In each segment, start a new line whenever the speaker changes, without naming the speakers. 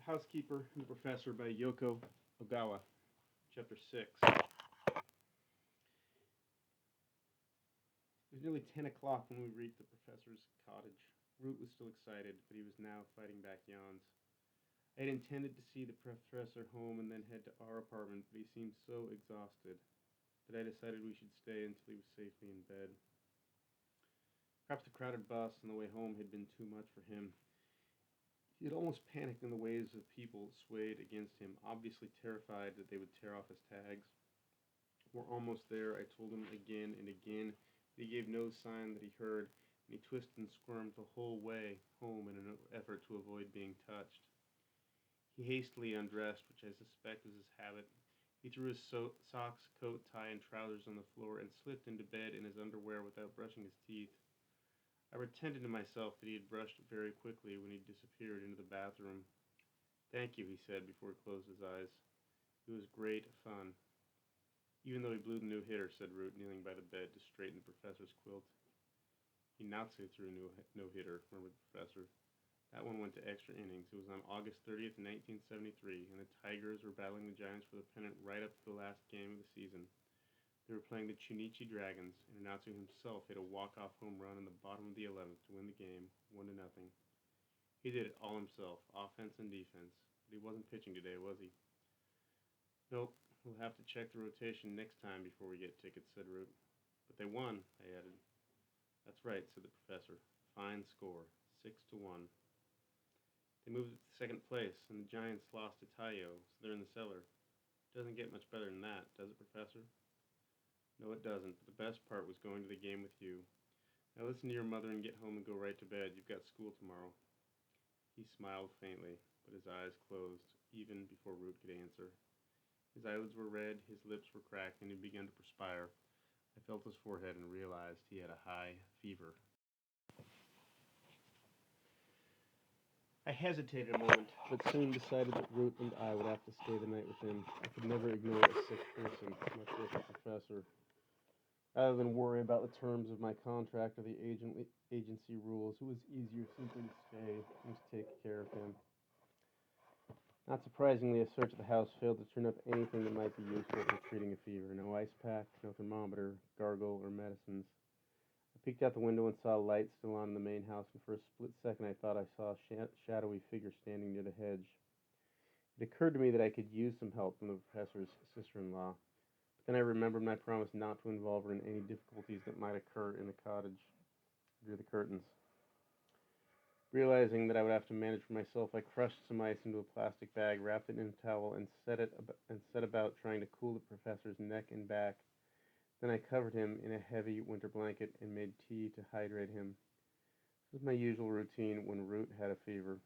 Housekeeper and the Professor by Yoko Ogawa, Chapter 6. It was nearly 10 o'clock when we reached the Professor's cottage. Root was still excited, but he was now fighting back yawns. I had intended to see the Professor home and then head to our apartment, but he seemed so exhausted that I decided we should stay until he was safely in bed. Perhaps the crowded bus on the way home had been too much for him. He had almost panicked in the waves of people swayed against him, obviously terrified that they would tear off his tags. We're almost there, I told him again and again, but he gave no sign that he heard, and he twisted and squirmed the whole way home in an effort to avoid being touched. He hastily undressed, which I suspect was his habit. He threw his socks, coat, tie, and trousers on the floor and slipped into bed in his underwear without brushing his teeth. I pretended to myself that he had brushed very quickly when he disappeared into the bathroom. "Thank you," he said before he closed his eyes. "It was great fun." "Even though he blew the no-hitter," said Root, kneeling by the bed to straighten the Professor's quilt. "He Natsu threw a no-hitter," murmured the Professor. "That one went to extra innings. It was on August 30th, 1973, and the Tigers were battling the Giants for the pennant right up to the last game of the season. They were playing the Chunichi Dragons, and Natsu himself hit a walk-off home run in the bottom of the 11th to win the game, 1-0. He did it all himself, offense and defense, but he wasn't pitching today, was he?" "Nope, we'll have to check the rotation next time before we get tickets," said Root. "But they won," I added. "That's right," said the Professor. "Fine score, 6-1. They moved it to second place, and the Giants lost to Taiyo, so they're in the cellar. Doesn't get much better than that, does it, Professor?" "No, it doesn't, but the best part was going to the game with you. Now listen to your mother and get home and go right to bed. You've got school tomorrow." He smiled faintly, but his eyes closed, even before Root could answer. His eyelids were red, his lips were cracked, and he began to perspire. I felt his forehead and realized he had a high fever. I hesitated a moment, but soon decided that Root and I would have to stay the night with him. I could never ignore a sick person, much less a professor. Rather than worry about the terms of my contract or the agency rules, it was easier simply to stay and to take care of him. Not surprisingly, a search of the house failed to turn up anything that might be useful for treating a fever. No ice pack, no thermometer, gargle, or medicines. I peeked out the window and saw a light still on in the main house, and for a split second I thought I saw a shadowy figure standing near the hedge. It occurred to me that I could use some help from the professor's sister-in-law. But then I remembered my promise not to involve her in any difficulties that might occur in the cottage. I drew the curtains. Realizing that I would have to manage for myself, I crushed some ice into a plastic bag, wrapped it in a towel, and set about trying to cool the professor's neck and back. Then I covered him in a heavy winter blanket and made tea to hydrate him. This was my usual routine when Root had a fever.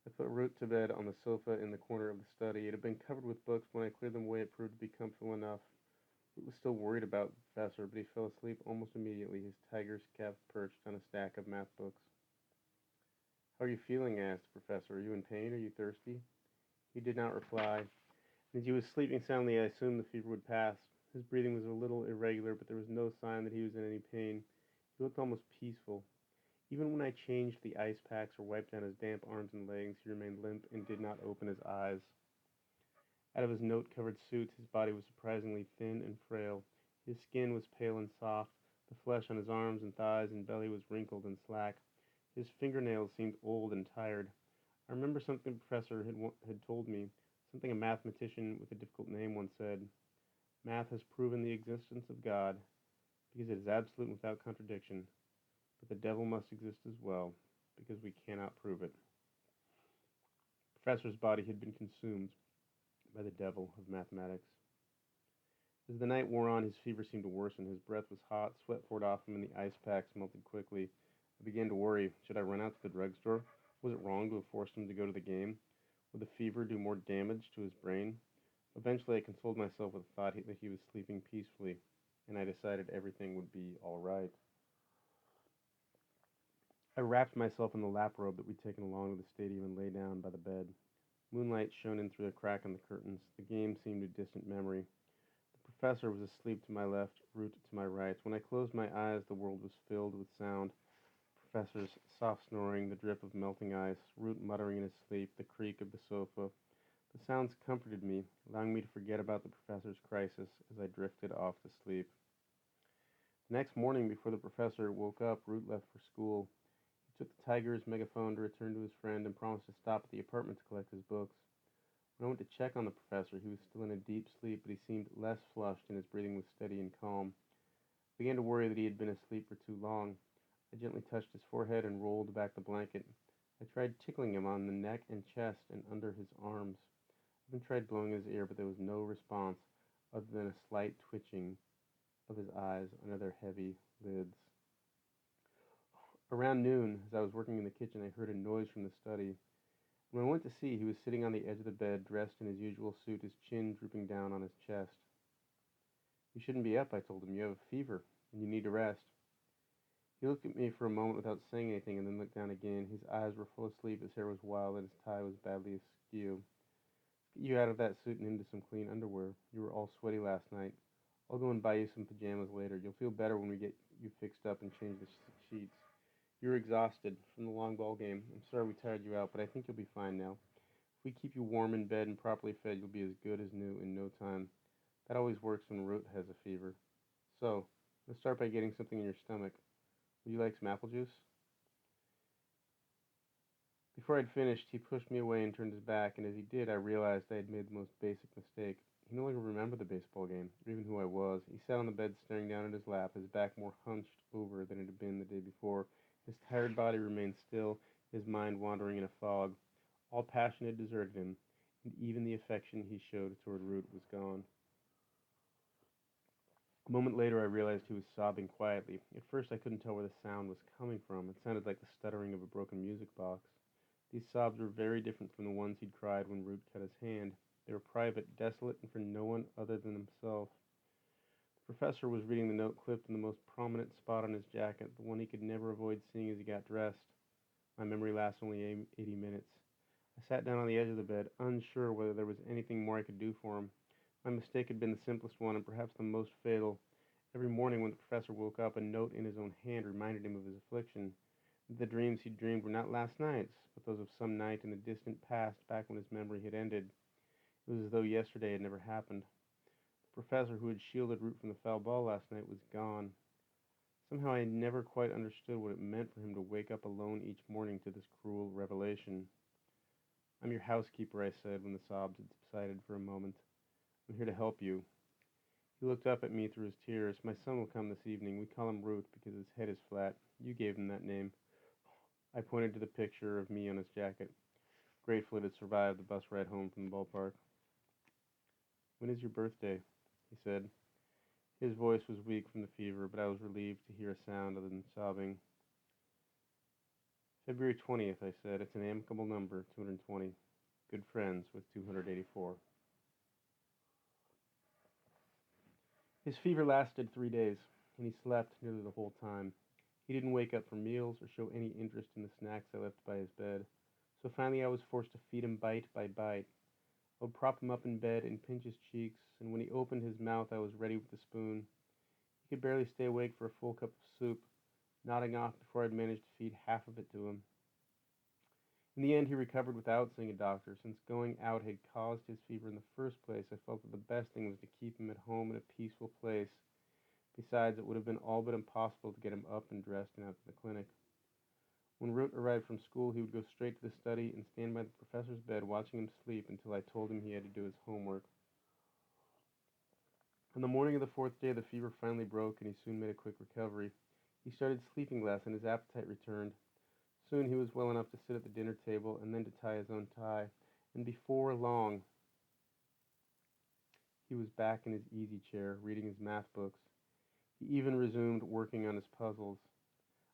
I put Root to bed on the sofa in the corner of the study. It had been covered with books, but when I cleared them away, it proved to be comfortable enough. Root was still worried about the professor, but he fell asleep almost immediately, his tiger's cap perched on a stack of math books. "How are you feeling?" I asked the professor. "Are you in pain? Are you thirsty?" He did not reply. And as he was sleeping soundly, I assumed the fever would pass. His breathing was a little irregular, but there was no sign that he was in any pain. He looked almost peaceful. Even when I changed the ice packs or wiped down his damp arms and legs, he remained limp and did not open his eyes. Out of his note-covered suit, his body was surprisingly thin and frail. His skin was pale and soft. The flesh on his arms and thighs and belly was wrinkled and slack. His fingernails seemed old and tired. I remember something the professor had told me, something a mathematician with a difficult name once said. "Math has proven the existence of God, because it is absolute and without contradiction. But the devil must exist as well, because we cannot prove it." The professor's body had been consumed by the devil of mathematics. As the night wore on, his fever seemed to worsen. His breath was hot, sweat poured off him, and the ice packs melted quickly. I began to worry. Should I run out to the drugstore? Was it wrong to have forced him to go to the game? Would the fever do more damage to his brain? Eventually, I consoled myself with the thought that he was sleeping peacefully, and I decided everything would be all right. I wrapped myself in the lap robe that we'd taken along to the stadium and lay down by the bed. Moonlight shone in through a crack in the curtains. The game seemed a distant memory. The professor was asleep to my left, Root to my right. When I closed my eyes, the world was filled with sound. The professor's soft snoring, the drip of melting ice, Root muttering in his sleep, the creak of the sofa. The sounds comforted me, allowing me to forget about the professor's crisis as I drifted off to sleep. The next morning, before the professor woke up, Root left for school. He took the tiger's megaphone to return to his friend and promised to stop at the apartment to collect his books. When I went to check on the professor, he was still in a deep sleep, but he seemed less flushed and his breathing was steady and calm. I began to worry that he had been asleep for too long. I gently touched his forehead and rolled back the blanket. I tried tickling him on the neck and chest and under his arms. I even tried blowing his ear, but there was no response other than a slight twitching of his eyes under their heavy lids. Around noon, as I was working in the kitchen, I heard a noise from the study. When I went to see, he was sitting on the edge of the bed, dressed in his usual suit, his chin drooping down on his chest. "You shouldn't be up," I told him. "You have a fever, and you need to rest." He looked at me for a moment without saying anything, and then looked down again. His eyes were full of sleep, his hair was wild, and his tie was badly askew. "Let's get you out of that suit and into some clean underwear. You were all sweaty last night. I'll go and buy you some pajamas later. You'll feel better when we get you fixed up and change the sheets. You're exhausted from the long ball game. I'm sorry we tired you out, but I think you'll be fine now. If we keep you warm in bed and properly fed, you'll be as good as new in no time. That always works when Root has a fever. So, let's start by getting something in your stomach. Would you like some apple juice?" Before I'd finished, he pushed me away and turned his back, and as he did, I realized I had made the most basic mistake. He no longer remembered the baseball game, or even who I was. He sat on the bed staring down at his lap, his back more hunched over than it had been the day before. His tired body remained still, his mind wandering in a fog. All passion had deserted him, and even the affection he showed toward Root was gone. A moment later, I realized he was sobbing quietly. At first, I couldn't tell where the sound was coming from. It sounded like the stuttering of a broken music box. These sobs were very different from the ones he'd cried when Root cut his hand. They were private, desolate, and for no one other than himself. The professor was reading the note clipped in the most prominent spot on his jacket, the one he could never avoid seeing as he got dressed. My memory lasts only 80 minutes. I sat down on the edge of the bed, unsure whether there was anything more I could do for him. My mistake had been the simplest one, and perhaps the most fatal. Every morning when the professor woke up, a note in his own hand reminded him of his affliction. The dreams he dreamed were not last night's, but those of some night in the distant past, back when his memory had ended. It was as though yesterday had never happened. The professor who had shielded Root from the foul ball last night was gone. Somehow I never quite understood what it meant for him to wake up alone each morning to this cruel revelation. "I'm your housekeeper," I said when the sobs had subsided for a moment. "I'm here to help you." He looked up at me through his tears. "My son will come this evening. We call him Root because his head is flat. You gave him that name." I pointed to the picture of me on his jacket, grateful it had survived the bus ride home from the ballpark. "When is your birthday?" he said. His voice was weak from the fever, but I was relieved to hear a sound other than sobbing. "February 20th, I said. "It's an amicable number, 220. Good friends with 284. His fever lasted 3 days, and he slept nearly the whole time. He didn't wake up for meals or show any interest in the snacks I left by his bed. So finally I was forced to feed him bite by bite. I would prop him up in bed and pinch his cheeks, and when he opened his mouth I was ready with the spoon. He could barely stay awake for a full cup of soup, nodding off before I'd managed to feed half of it to him. In the end, he recovered without seeing a doctor. Since going out had caused his fever in the first place, I felt that the best thing was to keep him at home in a peaceful place. Besides, it would have been all but impossible to get him up and dressed and out to the clinic. When Root arrived from school, he would go straight to the study and stand by the professor's bed watching him sleep until I told him he had to do his homework. On the morning of the fourth day, the fever finally broke, and he soon made a quick recovery. He started sleeping less, and his appetite returned. Soon he was well enough to sit at the dinner table and then to tie his own tie, and before long he was back in his easy chair, reading his math books. He even resumed working on his puzzles.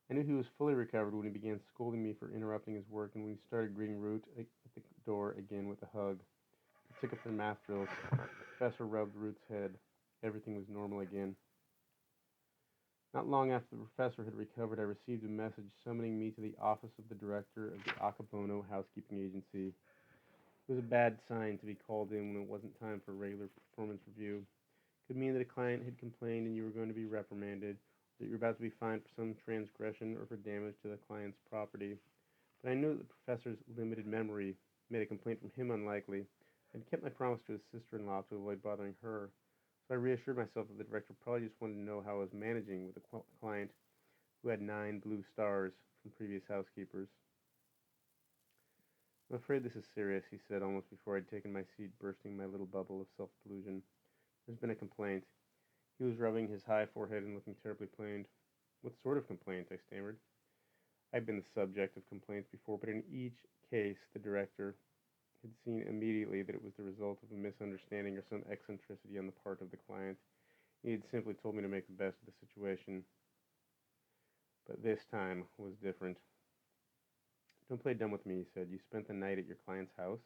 I knew he was fully recovered when he began scolding me for interrupting his work and when he started greeting Root at the door again with a hug. He took up their math drills. The professor rubbed Root's head. Everything was normal again. Not long after the professor had recovered, I received a message summoning me to the office of the director of the Akabono housekeeping agency. It was a bad sign to be called in when it wasn't time for a regular performance review. It could mean that a client had complained and you were going to be reprimanded, that you're about to be fined for some transgression or for damage to the client's property. But I knew that the professor's limited memory made a complaint from him unlikely. I'd kept my promise to his sister-in-law to avoid bothering her, so I reassured myself that the director probably just wanted to know how I was managing with a client who had 9 blue stars from previous housekeepers. I'm afraid this is serious, he said almost before I'd taken my seat, bursting my little bubble of self-delusion. There's been a complaint. He was rubbing his high forehead and looking terribly pained. What sort of complaint? I stammered. I'd been the subject of complaints before, but in each case the director had seen immediately that it was the result of a misunderstanding or some eccentricity on the part of the client. He had simply told me to make the best of the situation. But this time was different. Don't play dumb with me, he said. You spent the night at your client's house?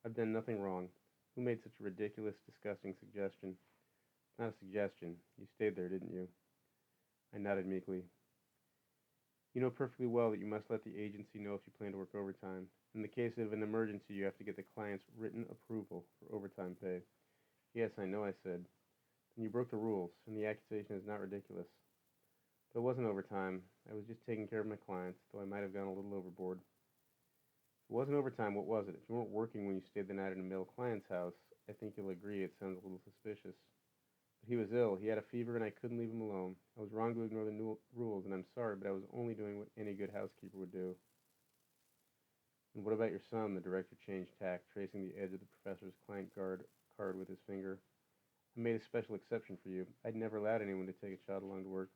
I've done nothing wrong. Who made such a ridiculous, disgusting suggestion? Not a suggestion. You stayed there, didn't you? I nodded meekly. You know perfectly well that you must let the agency know if you plan to work overtime. In the case of an emergency, you have to get the client's written approval for overtime pay. Yes, I know, I said. Then you broke the rules, and the accusation is not ridiculous. But it wasn't overtime. I was just taking care of my clients, though I might have gone a little overboard. If it wasn't overtime, what was it? If you weren't working when you stayed the night at a male client's house, I think you'll agree it sounds a little suspicious. But he was ill. He had a fever, and I couldn't leave him alone. I was wrong to ignore the rules, and I'm sorry, but I was only doing what any good housekeeper would do. And what about your son? The director changed tack, tracing the edge of the professor's client card with his finger. I made a special exception for you. I'd never allowed anyone to take a child along to work.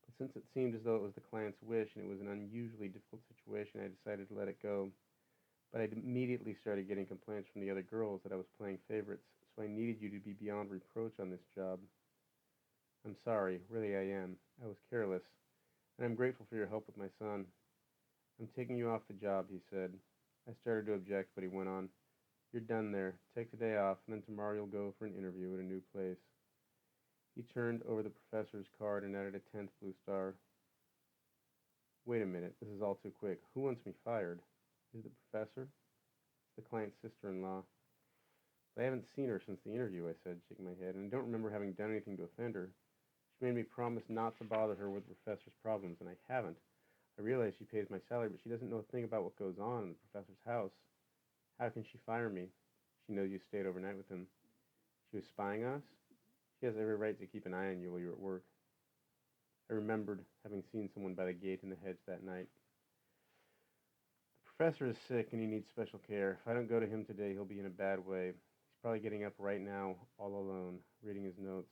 But since it seemed as though it was the client's wish and it was an unusually difficult situation, I decided to let it go. But I immediately started getting complaints from the other girls that I was playing favorites, so I needed you to be beyond reproach on this job. I'm sorry, really I am. I was careless, and I'm grateful for your help with my son. I'm taking you off the job, he said. I started to object, but he went on. You're done there. Take the day off, and then tomorrow you'll go for an interview at a new place. He turned over the professor's card and added a 10th blue star. Wait a minute, this is all too quick. Who wants me fired? Is it the professor? It's the client's sister-in-law. I haven't seen her since the interview, I said, shaking my head, and I don't remember having done anything to offend her. She made me promise not to bother her with the professor's problems, and I haven't. I realize she pays my salary, but she doesn't know a thing about what goes on in the professor's house. How can she fire me? She knows you stayed overnight with him. She was spying on us? She has every right to keep an eye on you while you're at work. I remembered having seen someone by the gate in the hedge that night. The professor is sick and he needs special care. If I don't go to him today, he'll be in a bad way. He's probably getting up right now, all alone, reading his notes.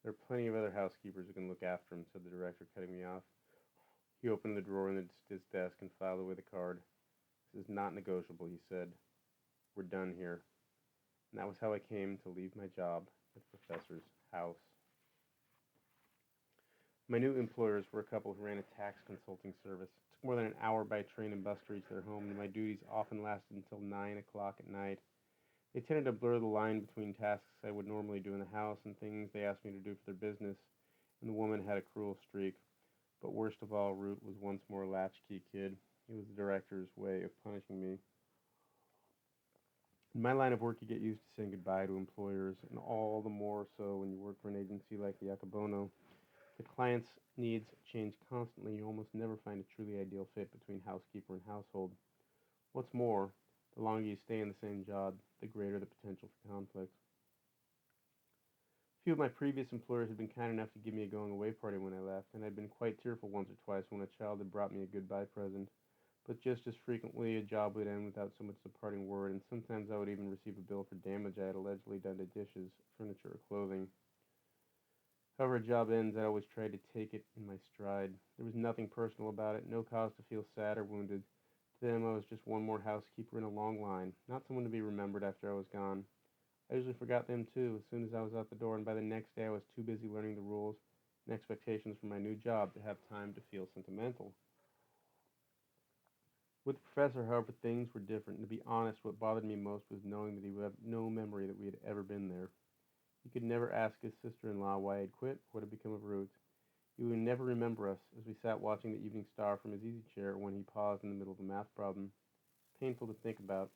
There are plenty of other housekeepers who can look after him, said the director, cutting me off. He opened the drawer in his desk and filed away the card. This is not negotiable, he said. We're done here. And that was how I came to leave my job at the professor's house. My new employers were a couple who ran a tax consulting service. It took more than an hour by train and bus to reach their home, and my duties often lasted until 9 o'clock at night. They tended to blur the line between tasks I would normally do in the house and things they asked me to do for their business, and the woman had a cruel streak. But worst of all, Root was once more a latchkey kid. It was the director's way of punishing me. In my line of work, you get used to saying goodbye to employers, and all the more so when you work for an agency like the Akabono. The client's needs change constantly. You almost never find a truly ideal fit between housekeeper and household. What's more, the longer you stay in the same job, the greater the potential for conflict. A few of my previous employers had been kind enough to give me a going-away party when I left, and I'd been quite tearful once or twice when a child had brought me a goodbye present. But just as frequently, a job would end without so much as a parting word, and sometimes I would even receive a bill for damage I had allegedly done to dishes, furniture, or clothing. However a job ends, I always try to take it in my stride. There was nothing personal about it, no cause to feel sad or wounded. To them, I was just one more housekeeper in a long line, not someone to be remembered after I was gone. I usually forgot them too, as soon as I was out the door, and by the next day I was too busy learning the rules and expectations for my new job to have time to feel sentimental. With the professor, however, things were different, and to be honest, what bothered me most was knowing that he would have no memory that we had ever been there. He could never ask his sister-in-law why I had quit, what had become of Ruth. He would never remember us as we sat watching the evening star from his easy chair when he paused in the middle of a math problem. Painful to think about.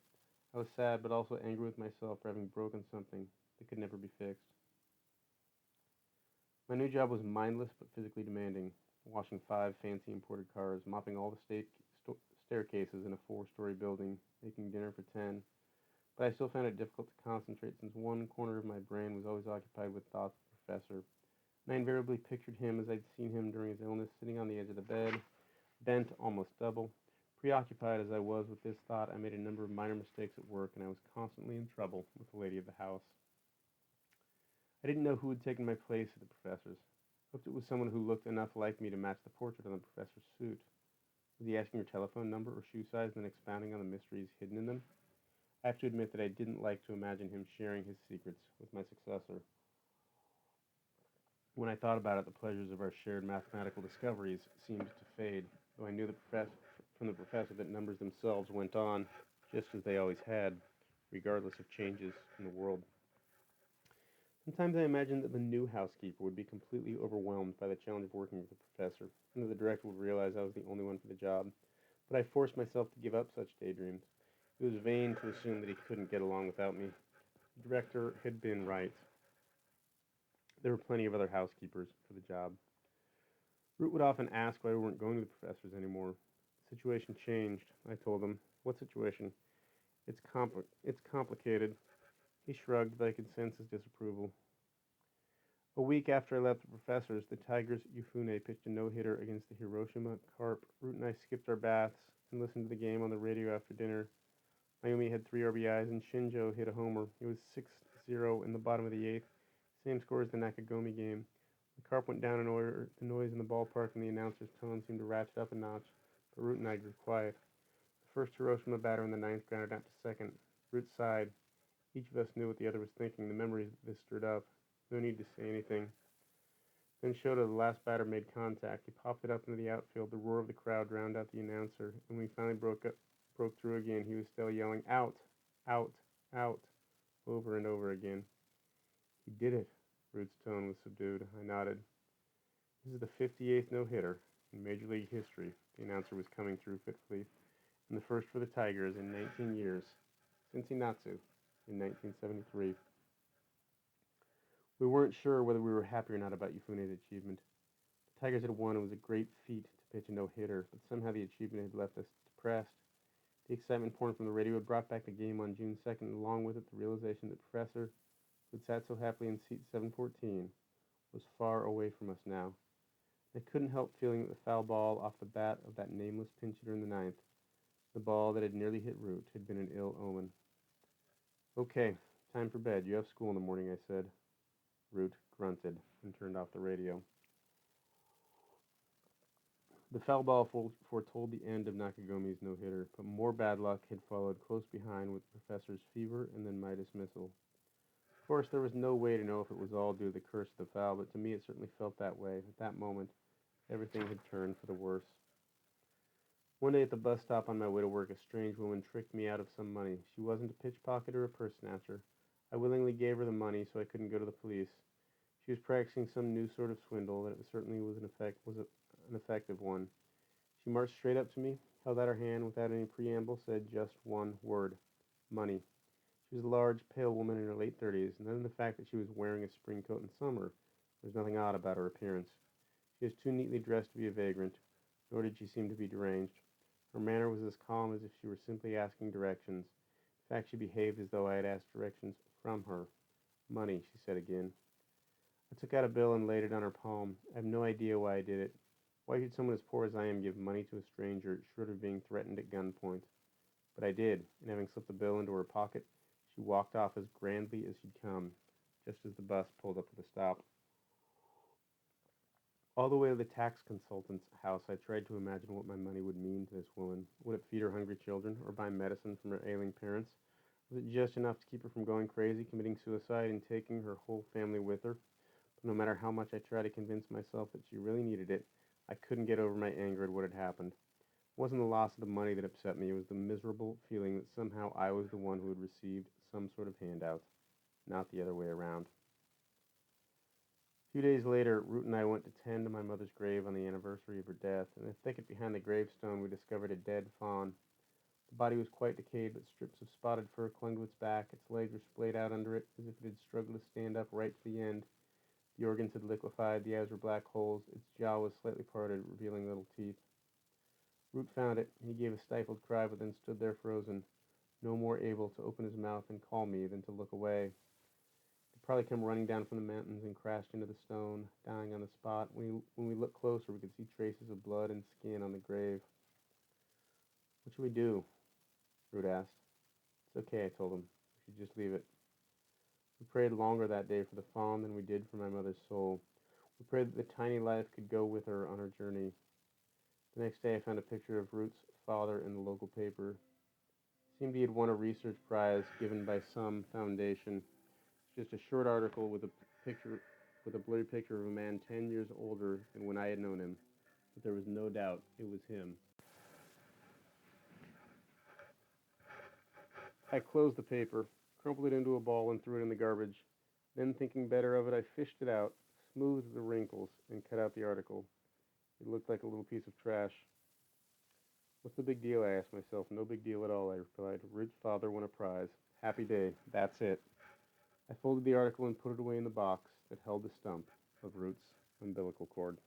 I was sad, but also angry with myself for having broken something that could never be fixed. My new job was mindless but physically demanding, washing 5 fancy imported cars, mopping all the staircases in a 4-story building, making dinner for 10. But I still found it difficult to concentrate since one corner of my brain was always occupied with thoughts of the professor. And I invariably pictured him as I'd seen him during his illness, sitting on the edge of the bed, bent almost double. Preoccupied as I was with this thought, I made a number of minor mistakes at work, and I was constantly in trouble with the lady of the house. I didn't know who had taken my place at the professor's. Hoped it was someone who looked enough like me to match the portrait on the professor's suit. Was he asking your telephone number or shoe size and then expounding on the mysteries hidden in them? I have to admit that I didn't like to imagine him sharing his secrets with my successor. When I thought about it, the pleasures of our shared mathematical discoveries seemed to fade, though I knew from the professor that numbers themselves went on, just as they always had, regardless of changes in the world. Sometimes I imagined that the new housekeeper would be completely overwhelmed by the challenge of working with the professor, and that the director would realize I was the only one for the job. But I forced myself to give up such daydreams. It was vain to assume that he couldn't get along without me. The director had been right. There were plenty of other housekeepers for the job. Root would often ask why we weren't going to the professor's anymore. The situation changed, I told him. What situation? It's complicated. He shrugged, but I could sense his disapproval. A week after I left the professor's, the Tigers Yufune pitched a no-hitter against the Hiroshima Carp. Root and I skipped our baths and listened to the game on the radio after dinner. Mayumi had 3 RBIs and Shinjo hit a homer. It was 6-0 in the bottom of the 8th, same score as the Nakagomi game. The Carp went down in order. The noise in the ballpark and the announcer's tone seemed to ratchet up a notch, but Root and I grew quiet. The first Hiroshima batter in the 9th grounded out to second. Root sighed. Each of us knew what the other was thinking. The memories this stirred up. No need to say anything. Then Shota, the last batter, made contact. He popped it up into the outfield. The roar of the crowd drowned out the announcer, and when he finally broke through again, he was still yelling, "Out! Out! Out!" over and over again. He did it. Root's tone was subdued. I nodded. This is the 58th no-hitter in Major League history. The announcer was coming through fitfully, and the first for the Tigers in 19 years, since Inatsu in 1973. We weren't sure whether we were happy or not about Yufune's achievement. The Tigers had won. It was a great feat to pitch a no-hitter, but somehow the achievement had left us depressed. The excitement pouring from the radio had brought back the game on June 2nd, and along with it the realization that the Professor, who had sat so happily in seat 714, was far away from us now. I couldn't help feeling that the foul ball off the bat of that nameless pinch hitter in the 9th, the ball that had nearly hit Root, had been an ill omen. Okay, time for bed. You have school in the morning, I said. Root grunted and turned off the radio. The foul ball foretold the end of Nakagomi's no-hitter, but more bad luck had followed close behind with the professor's fever and then my dismissal. Of course, there was no way to know if it was all due to the curse of the foul, but to me it certainly felt that way. At that moment, everything had turned for the worse. One day at the bus stop on my way to work, a strange woman tricked me out of some money. She wasn't a pickpocket or a purse snatcher. I willingly gave her the money so I couldn't go to the police. She was practicing some new sort of swindle, and it certainly was an effective one. She marched straight up to me, held out her hand without any preamble, said just one word: money. She was a large, pale woman in her late 30s, and other than the fact that she was wearing a spring coat in summer, there was nothing odd about her appearance. She was too neatly dressed to be a vagrant, nor did she seem to be deranged. Her manner was as calm as if she were simply asking directions. In fact, she behaved as though I had asked directions from her. Money, she said again. I took out a bill and laid it on her palm. I have no idea why I did it. Why should someone as poor as I am give money to a stranger, short of being threatened at gunpoint? But I did, and having slipped the bill into her pocket, she walked off as grandly as she'd come, just as the bus pulled up to the stop. All the way to the tax consultant's house, I tried to imagine what my money would mean to this woman. Would it feed her hungry children, or buy medicine from her ailing parents? Was it just enough to keep her from going crazy, committing suicide, and taking her whole family with her? But no matter how much I tried to convince myself that she really needed it, I couldn't get over my anger at what had happened. It wasn't the loss of the money that upset me, it was the miserable feeling that somehow I was the one who had received some sort of handout, not the other way around. A few days later, Root and I went to tend to my mother's grave on the anniversary of her death. In the thicket behind the gravestone, we discovered a dead fawn. The body was quite decayed, but strips of spotted fur clung to its back. Its legs were splayed out under it, as if it had struggled to stand up right to the end. The organs had liquefied, the eyes were black holes, its jaw was slightly parted, revealing little teeth. Root found it. He gave a stifled cry, but then stood there frozen, no more able to open his mouth and call me than to look away. He'd probably come running down from the mountains and crashed into the stone, dying on the spot. When we looked closer, we could see traces of blood and skin on the grave. What should we do? Root asked. It's okay, I told him. We should just leave it. We prayed longer that day for the fawn than we did for my mother's soul. We prayed that the tiny life could go with her on her journey. The next day I found a picture of Root's father in the local paper. It seemed he had won a research prize given by some foundation. It's just a short article with a blurry picture of a man 10 years older than when I had known him. But there was no doubt it was him. I closed the paper, crumpled it into a ball, and threw it in the garbage. Then, thinking better of it, I fished it out, smoothed the wrinkles, and cut out the article. It looked like a little piece of trash. What's the big deal? I asked myself. No big deal at all, I replied. Root's father won a prize. Happy day. That's it. I folded the article and put it away in the box that held the stump of Root's umbilical cord.